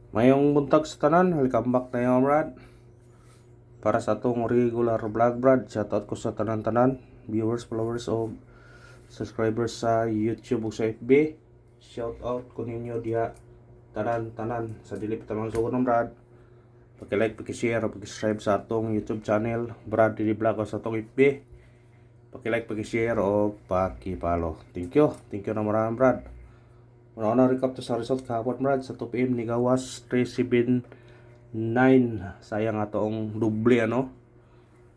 Mayong buntag sa tanan, welcome back na yung Brad. Para sa atong regular vlog Brad, shoutout ko sa tanan-tanan, viewers, followers o subscribers sa YouTube o sa FB. Shoutout ko ninyo diha tanan-tanan sa dili pa tamang sugon Brad. Paki-like, paki-share, paki-subscribe sa atong YouTube channel, Brad Dili Vlog o sa atong FB. Paki-like, paki-share o paki-follow. Thank you na maraming Brad. Una recap to sa result kahapon Brad sa 2 PM ni gawas 379. Sayang atong doble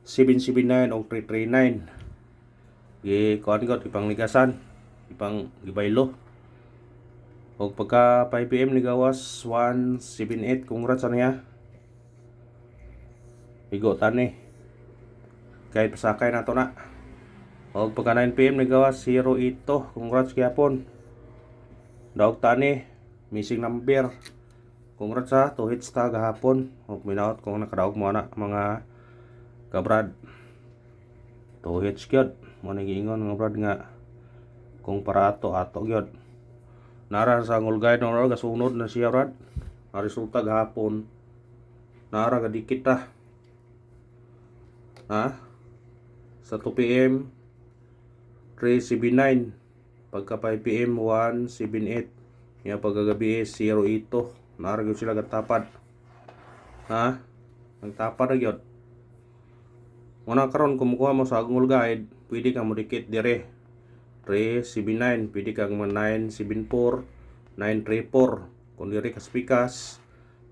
779 o 339. Kuan ko ipang ligasan, ipang gibaylo. Og pagka 5 PM ni gawas 178. Congrats niya. Igo tani. Kahit pasakay na to na. Og pagka 9 PM ni gawas 082. Congrats gyapon. Daog tani, missing number. Congrats sa 2 hits ta gahapon. Og minaot kung nakadaog mo na mga kabrad. 2 hits gyud. Mo nagiingon nga brad nga kung para ato gyud. Nara sa ngulgay no gasunod na siya brad. Ang resulta gahapon nara gadikit ta. Sa 2 PM 379. Pagka 5 PM 178. Nga pagkagabi 082. Naragyo sila gatapad. Nagtapad na gyud. Muna karon kumukuha mo sa Google Guide, pwede kang modikit dire. 379, pwede kang 974, 934. Kung dire kaspikas,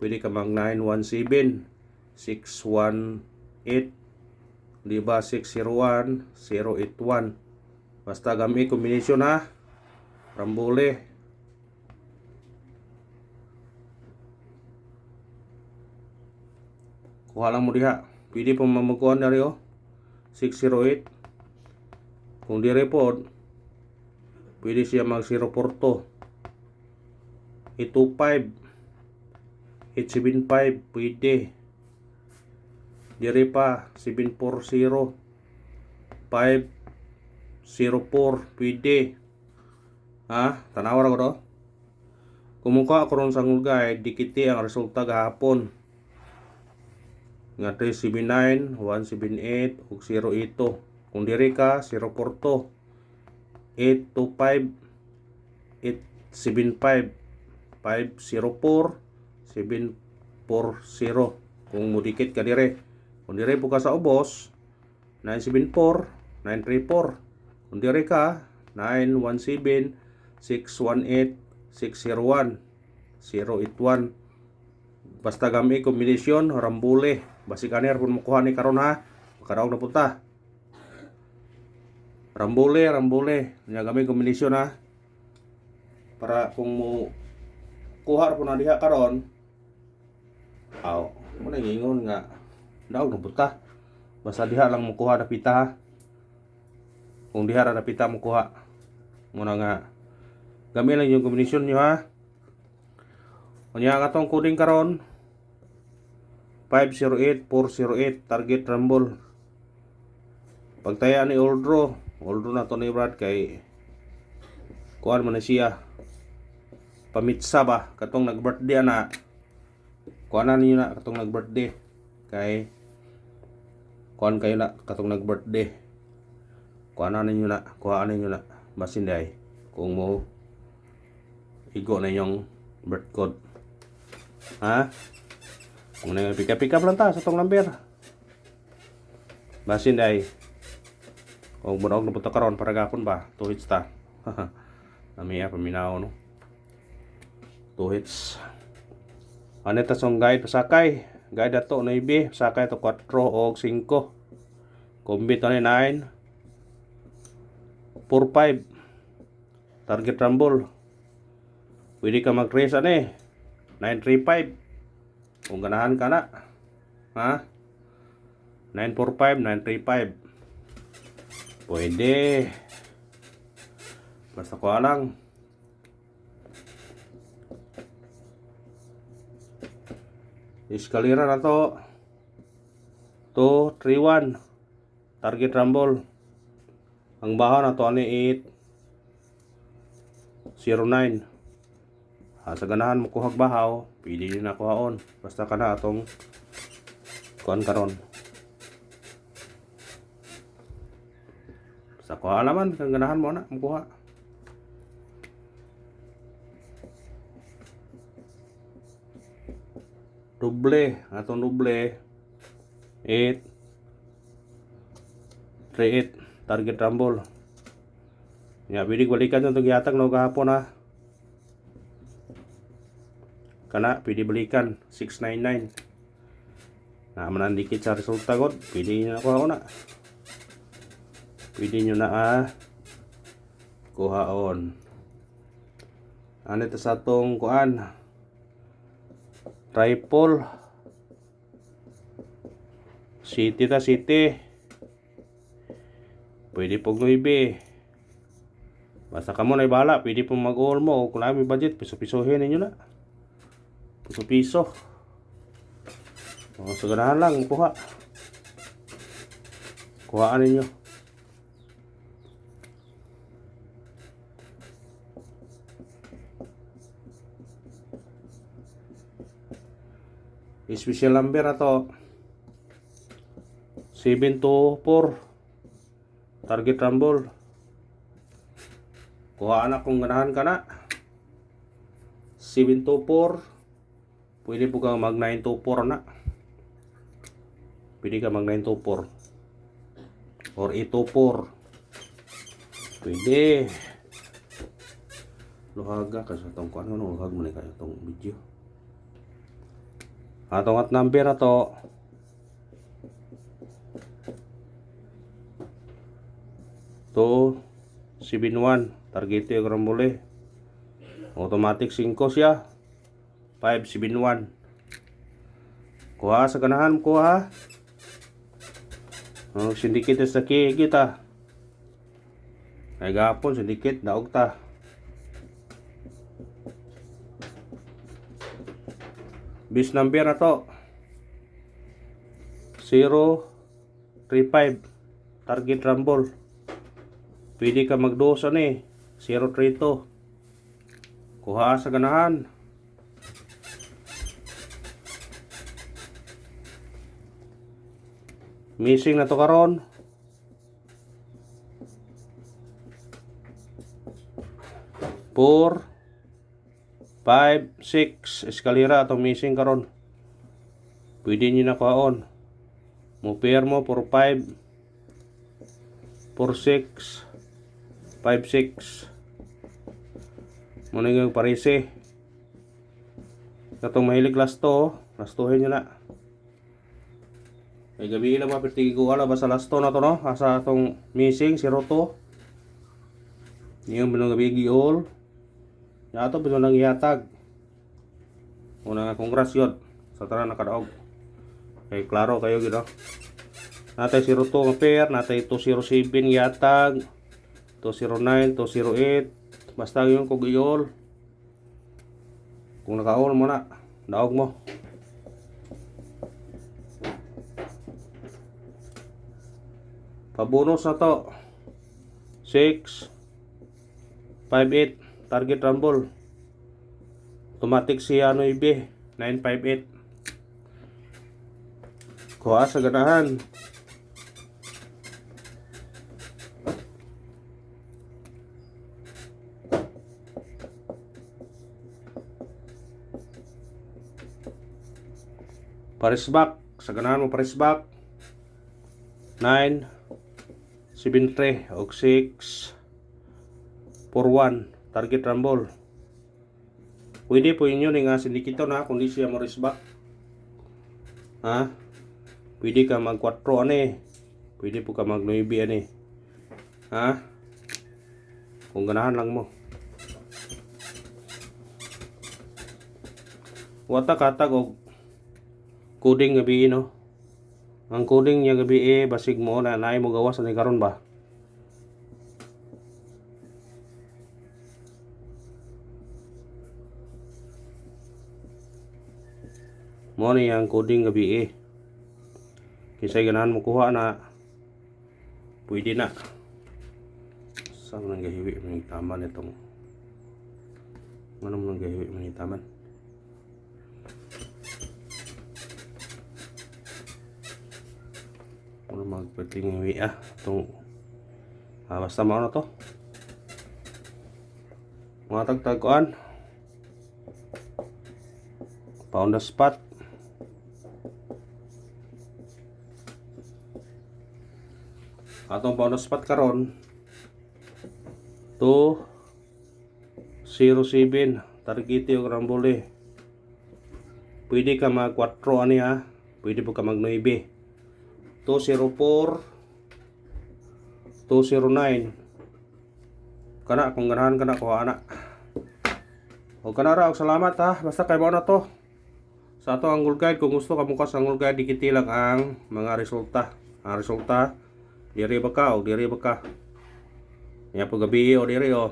pwede ka mag 917, 618, diba 601, 081. Basta gamit kombinasyon rambole. Kuha lang mo diha. Pwede pa mamaguan na rin 608. Kung di report, pwede siya mag 042. 825. 875 pwede. Dire pa 740. 504 pwede. Tanawar ko to. Kumukuha ako ron sa ngulgay, dikiti ang resulta gahapon. Nga 379, 178 ug 082. Kung diri ka 042, 825, 875, 504, 740. Kung mudikit ka dire. Kung dire po ka sa ubos 974, 934. Kung dire ka 917, 618, 601, 081. Basta gamit kombinasyon rambule. Basi kanir pun makuha ni karon makadaog na punta. Rambule. Nya gamit kombinasyon para kung mo kuha po na diha karon. Mo nangingon nga daog na punta. Basta diha lang mo kuha na pita Kung diha ra na pita mo kuha. Muna nga gamit lang yung kombinasyon niyo Unya katong coding karon 508408 target rumble. Pagtaya ni Oldro na to ni Brad kay kuan man na siya. Pamitsa ba katong nag-birthday na. Kuanan niyo na katong nag-birthday kay kuan kayo na katong nag-birthday. Kuanan niyo na basin day kung mo igo na yung birth code. Kung na pick up lang ta sa tong number. Basin day. Kung bunog na punta karon para gapon ba, 2 hits ta. Namiya paminaw 2 hits. Ano ta song guide pasakay? Guide ato 9, pasakay to 4 o 5. Kombi to ni 9. 45. Target rumble. Pwede ka mag-race 935. Kung ganahan ka na. 945, 935. Pwede. Basta ko lang. Eskalera na to. 231. Target rumble. Ang baho na to 809. Sa ganahan mo kuhag bahaw, pwede nyo na kuhaon. Basta ka na atong kuhan karon. Sa kuha naman, kang ganahan mo na, makuha. Doble, atong doble. 8, 3, 8, target rumble. Ya, bidig balikan yung itong yatag no kahapon ha. Kana, pwede balikan, 699. Manandikit sa resulta god, pwede nyo na kuha na. Pwede nyo na kuhaon. Ano ito sa itong kuhan? Triple. City ta city. Pwede pong 9. Basta ka mo na ibala, pwede pong mag-all mo. Kung namin budget, piso-pisohin ninyo na. Piso-piso. So ganahan lang, kuha. Kuhaan ninyo. Special number na to. 724. Target rumble. Kuhaan na kung ganahan ka na. 724. Pwede po kang mag 924 na. Pwede ka mag 924. Or 824. Pwede. Luhaga ka sa itong kuhaan. Luhag mo na kayo itong video. Atong at number na to. 271. Target yung rambole. Automatic 5 siya. 571. Kuha sa ganahan. Kuha. Sindikit sa kita. Ay gapon. Sindikit. Daog ta. Bis number na to. 035. Target rumble. Pwede ka magdosa ni 032. Kuha sa ganahan. Missing na to karon. 4, 5, 6 eskalera atong missing karon. Pwede nyo na kuhaon. Mupair mo 4, 5, 4, 6, 5, 6. Muna yung parisi. Katong mahilig lasto, lastuhin nyo na. Ay gabi lang mapirtigi ko ala basta lasto na to no. Asa atong missing 02. Yung binong gabi giol. Yato binong lang ihatag. Una nga congrats yun. Sa tara nakadaog. Okay, klaro kayo gino. Natay 02 nga pair, natay 207 yatag, 209, 208. Basta yun kung iol. Kung naka-all mo na, daog mo. Pabonus na to. 6, 5, 8. Target rumble. Automatic siya 9, 958. Kuha sa ganahan. Paris back. Sa ganahan mo paris back. 9, 7, 3 og 6, 4, 1. Target rumble. Pwede po inyo nga sindikito na kung di siya mo back. Ha? Pwede ka mag 4 ani. Pwede po ka mag 9 ani. Ha? Kung ganahan lang mo. Wata katag og coding gabi no. Ang coding niya gabi basig mo na naay mo gawas ani karon ba? Mo ni ang coding gabi Kisay ganahan mo kuha na pwede na. Saan nang gahiwi may tama nitong Ano mo nang gahiwi manitaman? Ano magpatling iwi itong basta mo na to mga tagtaguan pound the spot atong pound the spot karon 207 targeti o rambole pwede ka mag 4 ani pwede po ka mag 9 204 209 kana kung ganahan kana ko ana o kana ra og salamat basta kay mao na to sa ato ang Angle Guide. Kung gusto ka mukas ang Angle Guide dikiti lang ang mga resulta diri ba ka o diri ba ka nya po gabi o diri o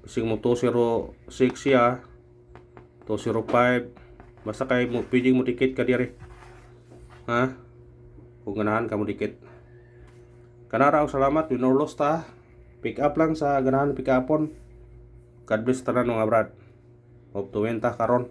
bising mo 206 205 basta kay mo pwedeng mo dikit ka diri kung ganahan ka mo dikit kana ra og salamat winorlos pick up lang sa ganahan pick upon. God bless tanan mga brad. Hope to win ta karon.